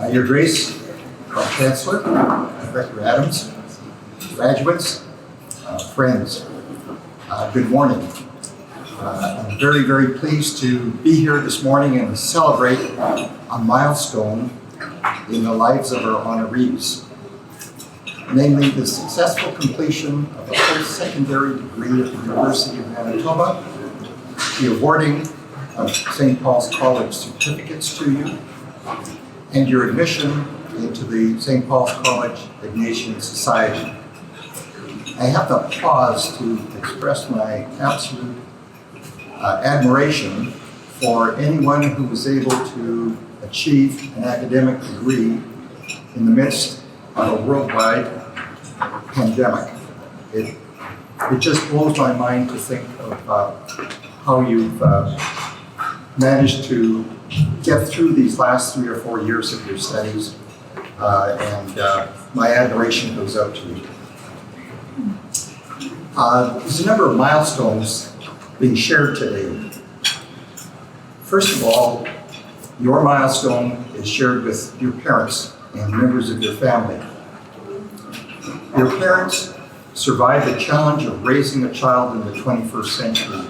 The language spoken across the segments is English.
Your Grace, our Chancellor, Director Adams, graduates, friends, good morning. I'm very, very pleased to be here this morning and celebrate a milestone in the lives of our honorees, namely the successful completion of a post-secondary degree at the University of Manitoba, the awarding of St. Paul's College certificates to you, and your admission into the St. Paul's College Ignatian Society. I have to pause to express my absolute admiration for anyone who was able to achieve an academic degree in the midst of a worldwide pandemic. It just blows my mind to think of how you've managed to get through these last 3 or 4 years of your studies, and my admiration goes out to you. There's a number of milestones being shared today. First of all, your milestone is shared with your parents and members of your family. Your parents survived the challenge of raising a child in the 21st century.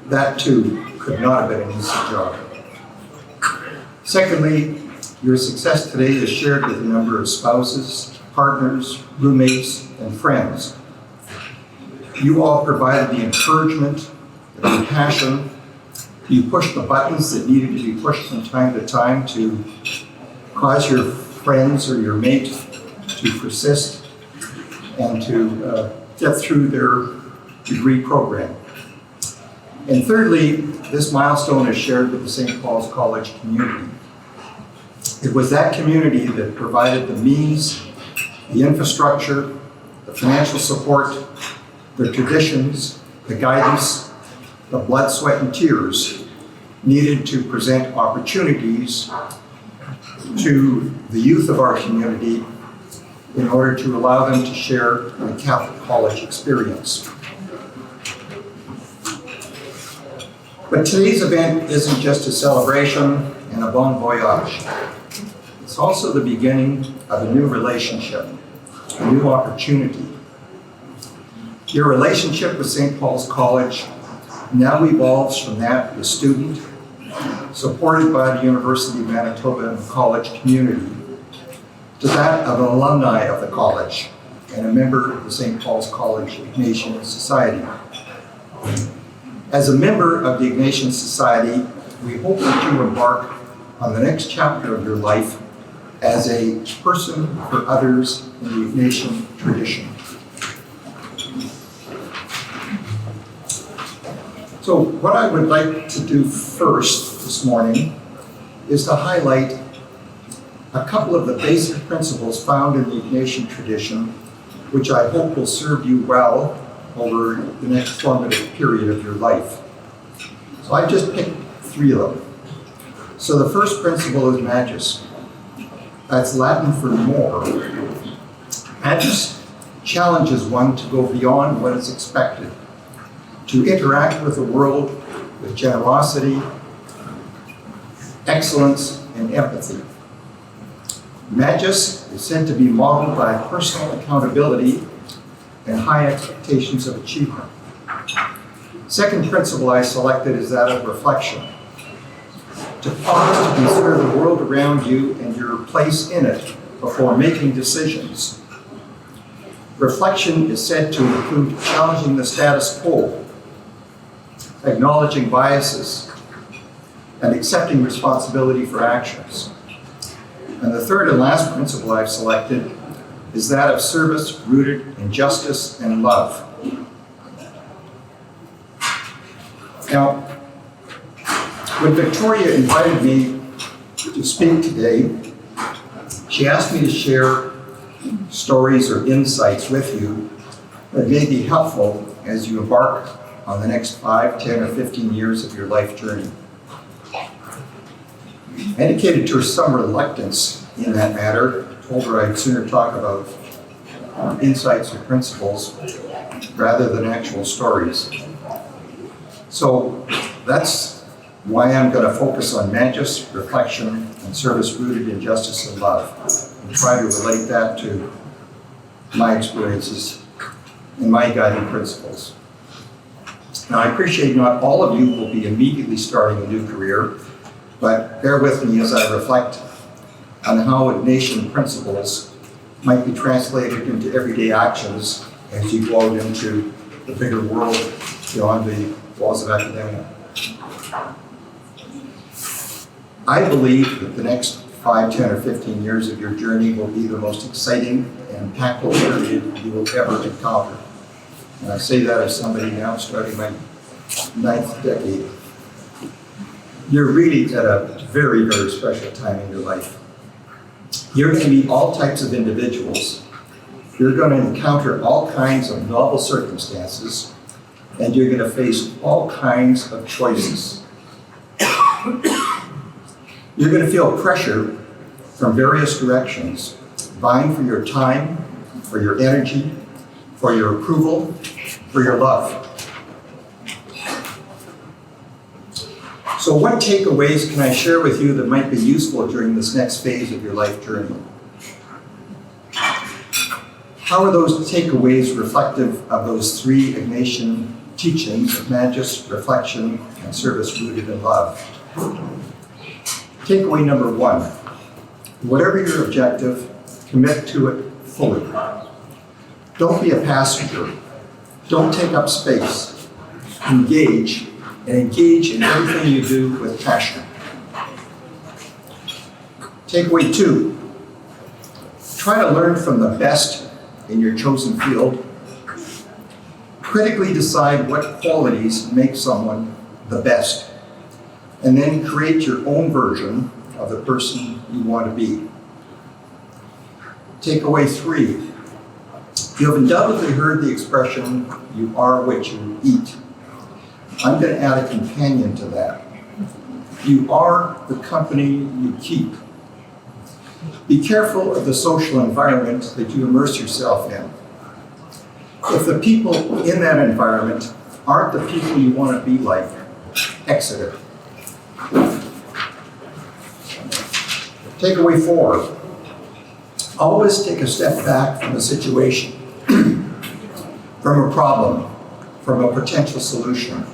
That too could not have been an easy job. Secondly, your success today is shared with a number of spouses, partners, roommates, and friends. You all provided the encouragement, the compassion. You pushed the buttons that needed to be pushed from time to time to cause your friends or your mate to persist and to get through their degree program. And thirdly, this milestone is shared with the St. Paul's College community. It was that community that provided the means, the infrastructure, the financial support, the traditions, the guidance, the blood, sweat, and tears needed to present opportunities to the youth of our community in order to allow them to share the Catholic college experience. But today's event isn't just a celebration and a bon voyage. It's also the beginning of a new relationship, a new opportunity. Your relationship with St. Paul's College now evolves from that of a student, supported by the University of Manitoba and the college community, to that of an alumni of the college and a member of the St. Paul's College Ignatian Society. As a member of the Ignatian Society, we hope that you embark on the next chapter of your life as a person for others in the Ignatian tradition. So what I would like to do first this morning is to highlight a couple of the basic principles found in the Ignatian tradition, which I hope will serve you well over the next formative period of your life. So I just picked 3 of them. So the first principle is magis. That's Latin for more. Magis challenges one to go beyond what is expected, to interact with the world with generosity, excellence, and empathy. Magis is said to be modeled by personal accountability and high expectations of achievement. Second principle I selected is that of reflection. To pause to consider the world around you and your place in it before making decisions. Reflection is said to include challenging the status quo, acknowledging biases, and accepting responsibility for actions. And the third and last principle I've selected is that of service rooted in justice and love. Now, when Victoria invited me to speak today, she asked me to share stories or insights with you that may be helpful as you embark on the next 5, 10, or 15 years of your life journey. I indicated to her some reluctance in that matter, told her I'd sooner talk about insights or principles rather than actual stories. So that's why I'm going to focus on magis, reflection, and service rooted in justice and love, and try to relate that to my experiences and my guiding principles. Now, I appreciate not all of you will be immediately starting a new career, but bear with me as I reflect on how Ignatian principles might be translated into everyday actions as you go out into the bigger world beyond the walls of academia. I believe that the next 5, 10, or 15 years of your journey will be the most exciting and impactful period you will ever encounter. And I say that as somebody now starting my 9th decade. You're really at a very, very special time in your life. You're going to meet all types of individuals. You're going to encounter all kinds of novel circumstances, and you're going to face all kinds of choices. You're going to feel pressure from various directions, vying for your time, for your energy, for your approval, for your love. So what takeaways can I share with you that might be useful during this next phase of your life journey? How are those takeaways reflective of those 3 Ignatian teachings of magis, reflection, and service rooted in love? Takeaway number 1, whatever your objective, commit to it fully. Don't be a passenger. Don't take up space. Engage, and engage in everything you do with passion. Takeaway 2, try to learn from the best in your chosen field. Critically decide what qualities make someone the best, and then create your own version of the person you want to be. Takeaway 3, you have undoubtedly heard the expression, you are what you eat. I'm going to add a companion to that. You are the company you keep. Be careful of the social environment that you immerse yourself in. If the people in that environment aren't the people you want to be like, exit it. Takeaway 4, always take a step back from a situation, from a problem, from a potential solution.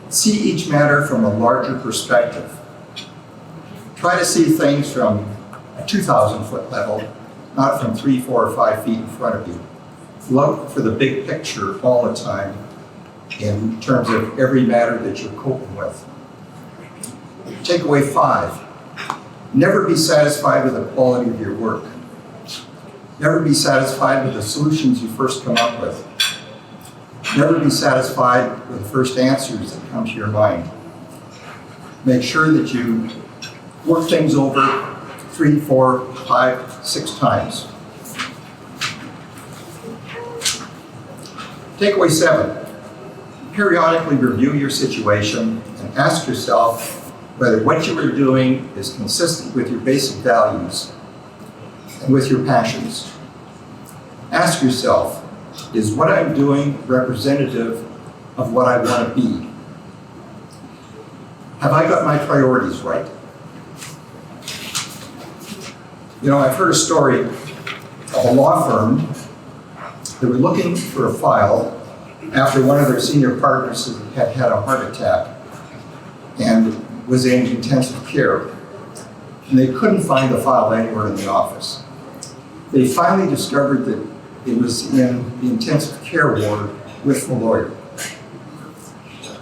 See each matter from a larger perspective. Try to see things from a 2,000-foot level, not from 3, 4, or 5 feet in front of you. Look for the big picture all the time in terms of every matter that you're coping with. Takeaway 5, never be satisfied with the quality of your work. Never be satisfied with the solutions you first come up with. Never be satisfied with the first answers that come to your mind. Make sure that you work things over 3, 4, 5, 6 times. Takeaway 7, periodically review your situation and ask yourself whether what you are doing is consistent with your basic values and with your passions. Ask yourself, is what I'm doing representative of what I want to be? Have I got my priorities right? You know, I've heard a story of a law firm that were looking for a file after one of their senior partners had had a heart attack and was in intensive care. And they couldn't find the file anywhere in the office. They finally discovered that it was in the intensive care ward with the lawyer.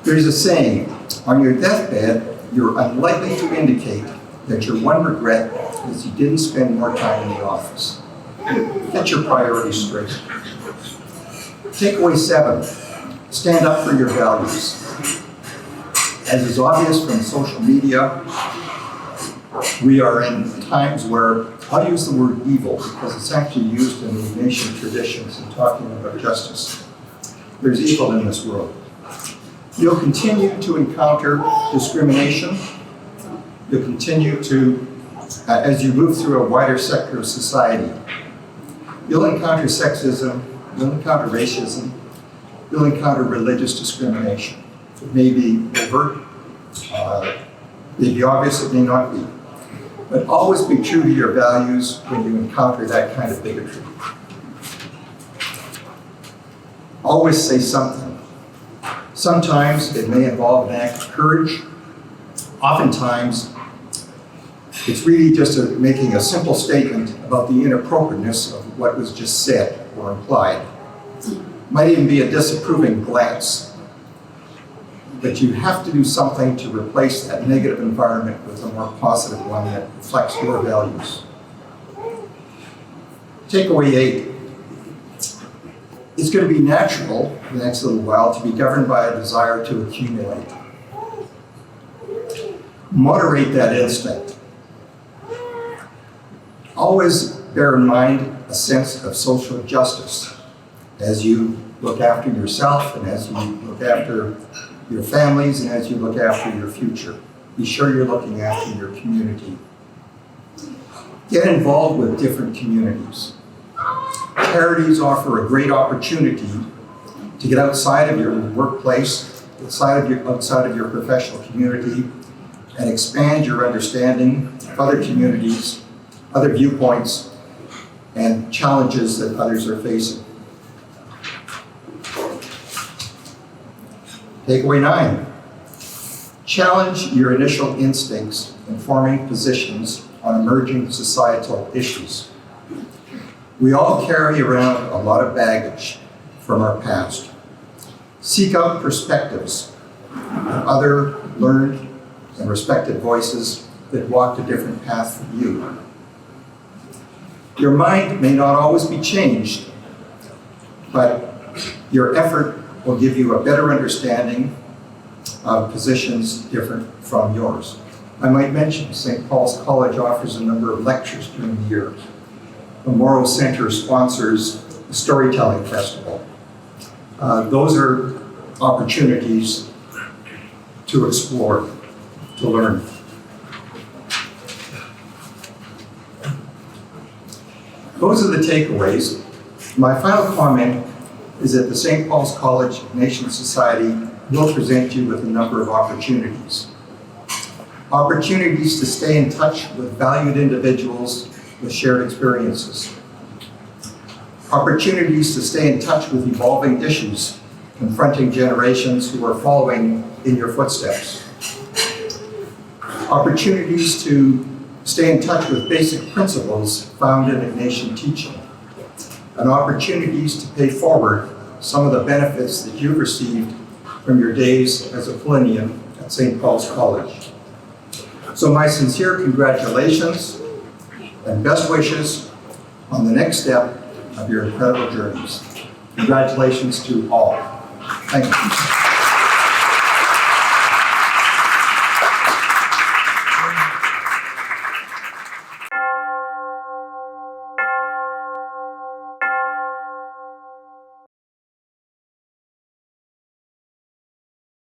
There's a saying, on your deathbed, you're unlikely to indicate that your one regret is you didn't spend more time in the office. Get your priorities straight. Takeaway 7, stand up for your values. As is obvious from social media, we are in times where, I'll use the word evil because it's actually used in the Ignatian traditions in talking about justice. There's evil in this world. You'll continue to encounter discrimination. You'll continue to, as you move through a wider sector of society, you'll encounter sexism, you'll encounter racism, you'll encounter religious discrimination. It may be overt, May be obvious, it may not be. But always be true to your values when you encounter that kind of bigotry. Always say something. Sometimes it may involve an act of courage. Oftentimes, it's really just making a simple statement about the inappropriateness of what was just said or implied. Might even be a disapproving glance. But you have to do something to replace that negative environment with a more positive one that reflects your values. Takeaway 8. It's going to be natural the next little while to be governed by a desire to accumulate. Moderate that instinct. Always bear in mind a sense of social justice as you look after yourself and as you look after your families and as you look after your future. Be sure you're looking after your community. Get involved with different communities. Charities offer a great opportunity to get outside of your workplace, outside of your professional community, and expand your understanding of other communities, other viewpoints, and challenges that others are facing. Takeaway 9. Challenge your initial instincts in forming positions on emerging societal issues. We all carry around a lot of baggage from our past. Seek out perspectives of other learned and respected voices that walked a different path from you. Your mind may not always be changed, but your effort will give you a better understanding of positions different from yours. I might mention St. Paul's College offers a number of lectures during the year. The Morrow Center sponsors the Storytelling Festival. Those are opportunities to explore, to learn. Those are the takeaways. My final comment is that the St. Paul's College Nation Society will present you with a number of opportunities. Opportunities to stay in touch with valued individuals with shared experiences. Opportunities to stay in touch with evolving issues confronting generations who are following in your footsteps. Opportunities to stay in touch with basic principles found in Ignatian teaching. And opportunities to pay forward some of the benefits that you've received from your days as a Plinian at St. Paul's College. So my sincere congratulations and best wishes on the next step of your incredible journeys. Congratulations to all. Thank you.